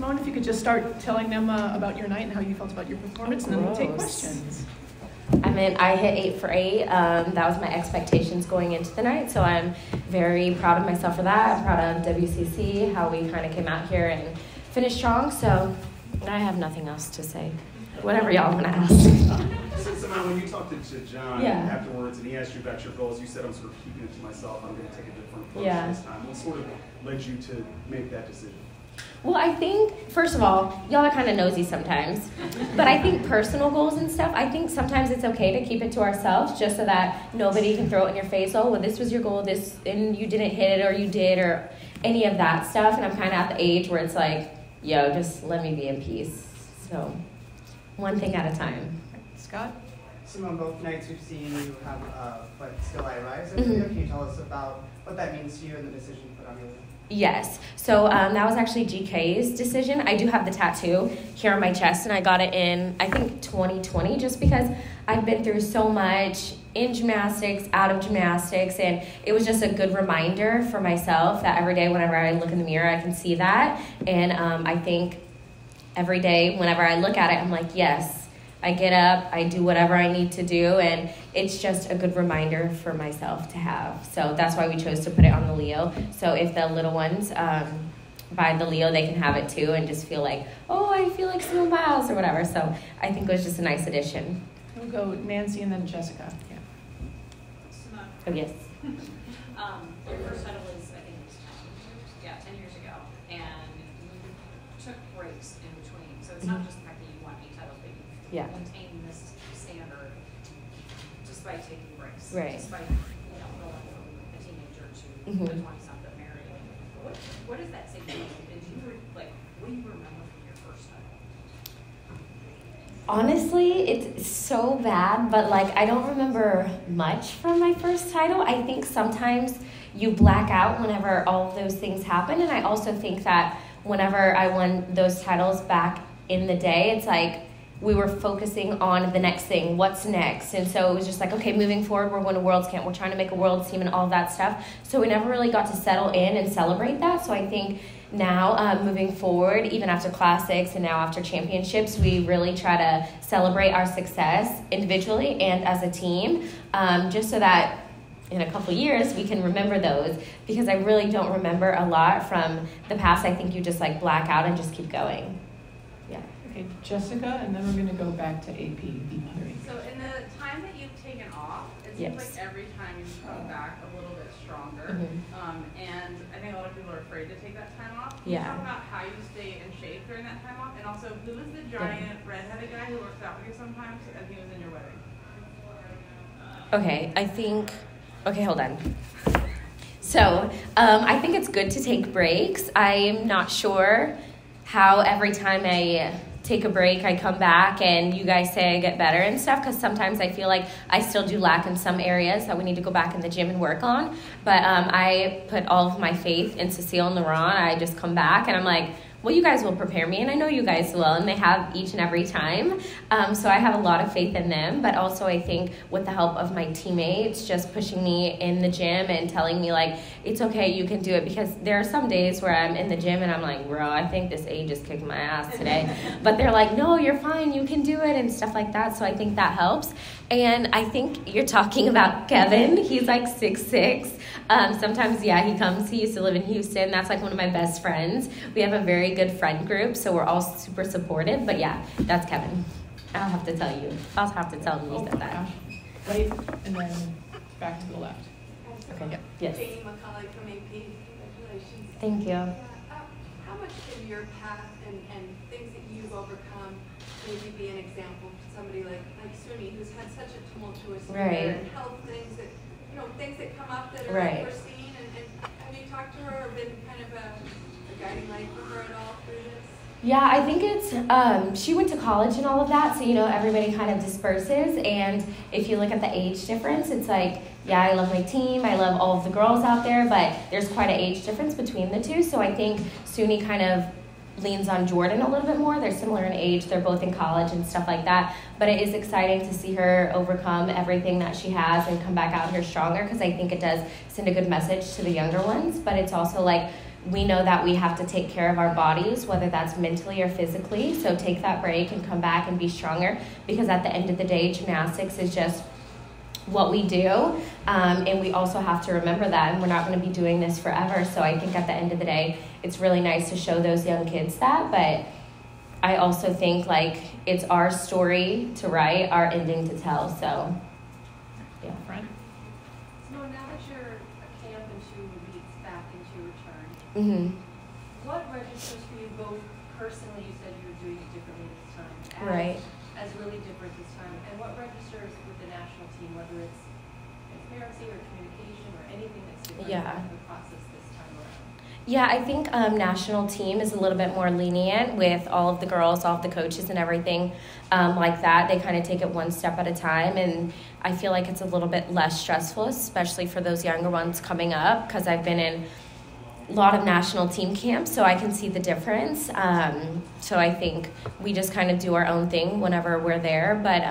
Simone, if you could just start telling them about your night and how you felt about your performance, and then we'll take questions. I mean, I hit 8 for 8. That was my expectations going into the night, so I'm very proud of myself for that. I'm proud of WCC, how we kind of came out here and finished strong, so I have nothing else to say. Whatever y'all want to ask. So, Simone, when you talked to John afterwards and he asked you about your goals, you said, I'm sort of keeping it to myself, I'm going to take a different approach this time. What sort of led you to make that decision? Well, I think, first of all, y'all are kind of nosy sometimes. But I think personal goals and stuff, I think sometimes it's okay to keep it to ourselves just so that nobody can throw it in your face. Oh, well, this was your goal, this, and you didn't hit it, or you did, or any of that stuff. And I'm kind of at the age where it's like, yo, just let me be in peace. So, one thing at a time. Scott? Simone, both nights we've seen you have but Still I Rise. Can you tell us about what that means to you and the decision you put on your life? Yes. So that was actually GK's decision. I do have the tattoo here on my chest, and I got it in, I think, 2020, just because I've been through so much in gymnastics, out of gymnastics, and it was just a good reminder for myself that every day whenever I look in the mirror, I can see that. And I think every day whenever I look at it, I'm like, yes, I get up, I do whatever I need to do, and it's just a good reminder for myself to have. So that's why we chose to put it on the Leo. So if the little ones buy the Leo, they can have it too and just feel like, oh, I feel like Simone Biles or whatever. So I think it was just a nice addition. We'll go Nancy and then Jessica. Yeah. Oh, yes. Your first title was, I think it was 10 years ago, and you took breaks in between. So it's not just the fact that you won 8 titles, but you maintained this standard despite taking breaks. Right. Despite going from a teenager to a 20-something married. What does that say to you? What do you remember from your first title? Honestly, it's so bad, but I don't remember much from my first title. I think sometimes you black out whenever all of those things happen, and I also think that whenever I won those titles back in the day, it's like we were focusing on the next thing, what's next, and so it was just like, okay, moving forward, we're going to Worlds Camp, we're trying to make a Worlds team and all that stuff, so we never really got to settle in and celebrate that. So I think now, moving forward, even after Classics and now after championships, we really try to celebrate our success individually and as a team, just so that in a couple years we can remember those, because I really don't remember a lot from the past. I think you just black out and just keep going. Yeah. Okay, Jessica, and then we're going to go back to AP. So in the time that you've taken off, it seems like every time you've come back a little bit stronger. And I think a lot of people are afraid to take that time off. Can you talk about how you stay in shape during that time off? And also, who was the giant redheaded guy who works out with you sometimes and he was in your wedding? Okay, hold on. So I think it's good to take breaks. I'm not sure how every time I take a break, I come back and you guys say I get better and stuff, because sometimes I feel like I still do lack in some areas that we need to go back in the gym and work on. But I put all of my faith in Cecile and Laurent. I just come back and I'm like, well, you guys will prepare me, and I know you guys will, and they have each and every time. So I have a lot of faith in them, but also I think with the help of my teammates just pushing me in the gym and telling me, it's okay, you can do it, because there are some days where I'm in the gym and I'm like, bro, I think this A just kicked my ass today. But they're like, no, you're fine, you can do it, and stuff like that. So I think that helps. And I think you're talking about Kevin. He's 6'6". Sometimes, he comes. He used to live in Houston. That's one of my best friends. We have a very good friend group, so we're all super supportive. But that's Kevin. I'll have to tell you. I'll have to tell him you said that. Right, and then back to the left. Okay. Yes. Katie McCullough from AP. Congratulations. Thank you. How much can your path and things that you've overcome maybe be an example to somebody like Suni, who's had such a tumultuous year, and health things that things that come up that are unforeseen, and have you talked to her or been kind of a guiding light for her at all through this? Yeah, I think it's, she went to college and all of that, so, everybody kind of disperses, and if you look at the age difference, it's I love my team, I love all of the girls out there, but there's quite an age difference between the two, so I think Suni kind of leans on Jordan a little bit more. They're similar in age, they're both in college and stuff like that, but it is exciting to see her overcome everything that she has and come back out here stronger, because I think it does send a good message to the younger ones, but it's also we know that we have to take care of our bodies, whether that's mentally or physically. So take that break and come back and be stronger, because at the end of the day, gymnastics is just what we do. And we also have to remember that, and we're not going to be doing this forever. So I think at the end of the day, it's really nice to show those young kids that. But I also think like it's our story to write, our ending to tell. So, yeah. Fred? So now that you're a camp and 2 weeks back into return, what registers for you both personally? You said you were doing it differently this time. As really different this time. And what registers with the national team, whether it's transparency or communication or anything that's different in the process this time around? Yeah, I think national team is a little bit more lenient with all of the girls, all of the coaches and everything like that. They kind of take it one step at a time, and I feel like it's a little bit less stressful, especially for those younger ones coming up, because I've been in a lot of national team camps, so I can see the difference. So I think we just kind of do our own thing whenever we're there. But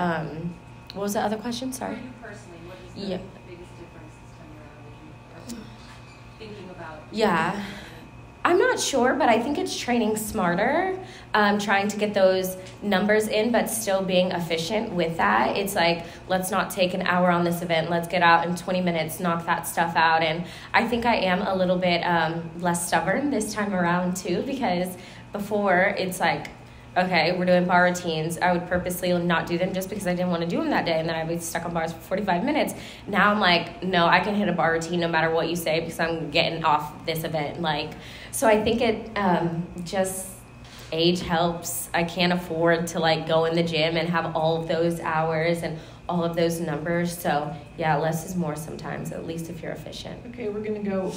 what was the other question? Sorry. For you personally, what is the biggest difference this time around as you are thinking about? Yeah. I'm not sure, but I think it's training smarter, trying to get those numbers in, but still being efficient with that. It's like, let's not take an hour on this event. Let's get out in 20 minutes, knock that stuff out. And I think I am a little bit less stubborn this time around too, because before it's like, okay, we're doing bar routines. I would purposely not do them just because I didn't want to do them that day, and then I'd be stuck on bars for 45 minutes. Now I'm like, no, I can hit a bar routine no matter what you say, because I'm getting off this event. Like, so I think it just age helps. I can't afford to like go in the gym and have all of those hours and all of those numbers. So yeah, less is more sometimes, at least if you're efficient. Okay, we're going to go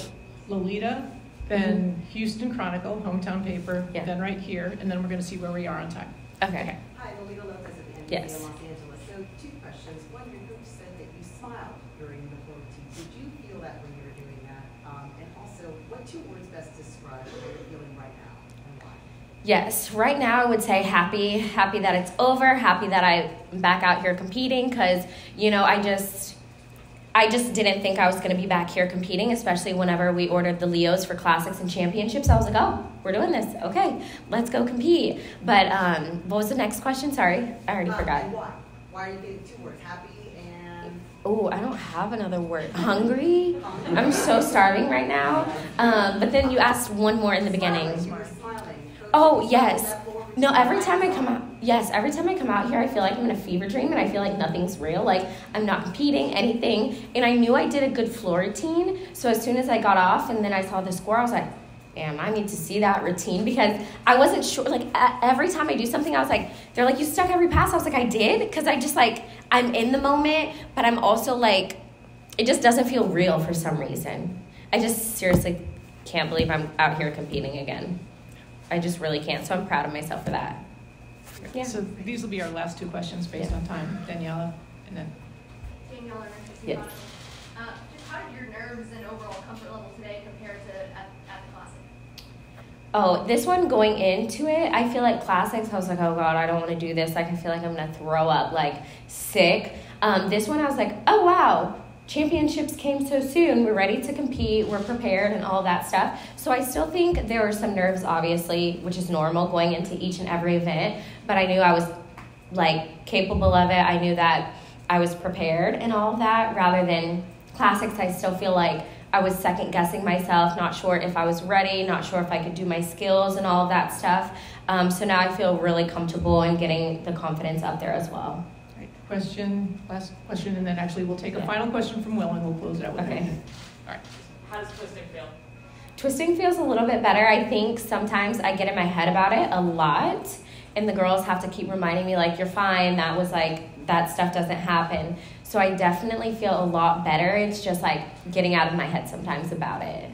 Lolita, then Houston Chronicle, hometown paper, then right here, and then we're going to see where we are on time. Okay. Hi, Lolita Lopez at the NBC Yes. in Los Angeles. So 2 questions. One, your coach said that you smiled during the routine. Did you feel that when you were doing that? And also, what 2 words best describe what you're feeling right now and why? Yes, right now I would say happy that it's over, happy that I'm back out here competing, because, you know, I just didn't think I was going to be back here competing, especially whenever we ordered the Leos for classics and championships. I was like, oh, we're doing this. Okay, let's go compete. But what was the next question? Sorry, I already forgot. And why? Why are you getting 2 words? Happy and... Oh, I don't have another word. Hungry? I'm so starving right now. But then you asked one more in the beginning. You were smiling. Oh, yes. No, every time I come out here, I feel like I'm in a fever dream, and I feel like nothing's real. Like, I'm not competing, anything. And I knew I did a good floor routine. So as soon as I got off and then I saw the score, I was like, damn, I need to see that routine, because I wasn't sure. Like, every time I do something, I was like, they're like, you stuck every pass. I was like, I did, because I just, like, I'm in the moment, but I'm also, like, it just doesn't feel real for some reason. I just seriously can't believe I'm out here competing again. I just really can't, so I'm proud of myself for that. Yeah. So these will be our last 2 questions based on time. Daniela, and then... Daniela, yes. Just how did your nerves and overall comfort level today compare to at the Classic? Oh, this one going into it, I feel like classics, I was like, oh God, I don't want to do this. Like, I feel like I'm going to throw up, like, sick. This one, I was like, oh, wow. Championships came so soon. We're ready to compete. We're prepared and all that stuff. So I still think there were some nerves, obviously, which is normal going into each and every event. But I knew I was, like, capable of it. I knew that I was prepared and all of that. Rather than classics, I still feel like I was second-guessing myself, not sure if I was ready, not sure if I could do my skills and all of that stuff. So now I feel really comfortable in getting the confidence up there as well. Last question, and then actually we'll take a final question from Will, and we'll close it out with Okay. it. All right. How does twisting feel? Twisting feels a little bit better. I think sometimes I get in my head about it a lot, and the girls have to keep reminding me, like, you're fine. That was like, that stuff doesn't happen. So I definitely feel a lot better. It's just like getting out of my head sometimes about it.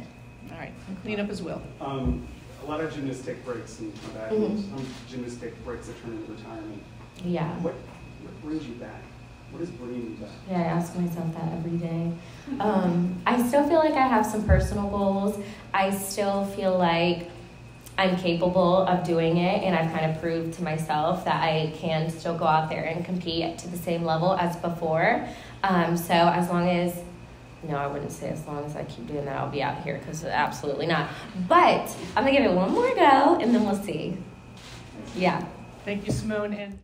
All right. And clean up as well. A lot of gymnastic breaks and come back. Some gymnastic breaks that turn into retirement. Yeah. What brings you back? What is bringing you back? Yeah, I ask myself that every day. I still feel like I have some personal goals. I still feel like I'm capable of doing it, and I've kind of proved to myself that I can still go out there and compete to the same level as before. So as long as No, I wouldn't say as long as I keep doing that, I'll be out here, because absolutely not. But I'm going to give it one more go, and then we'll see. Yeah. Thank you, Simone. And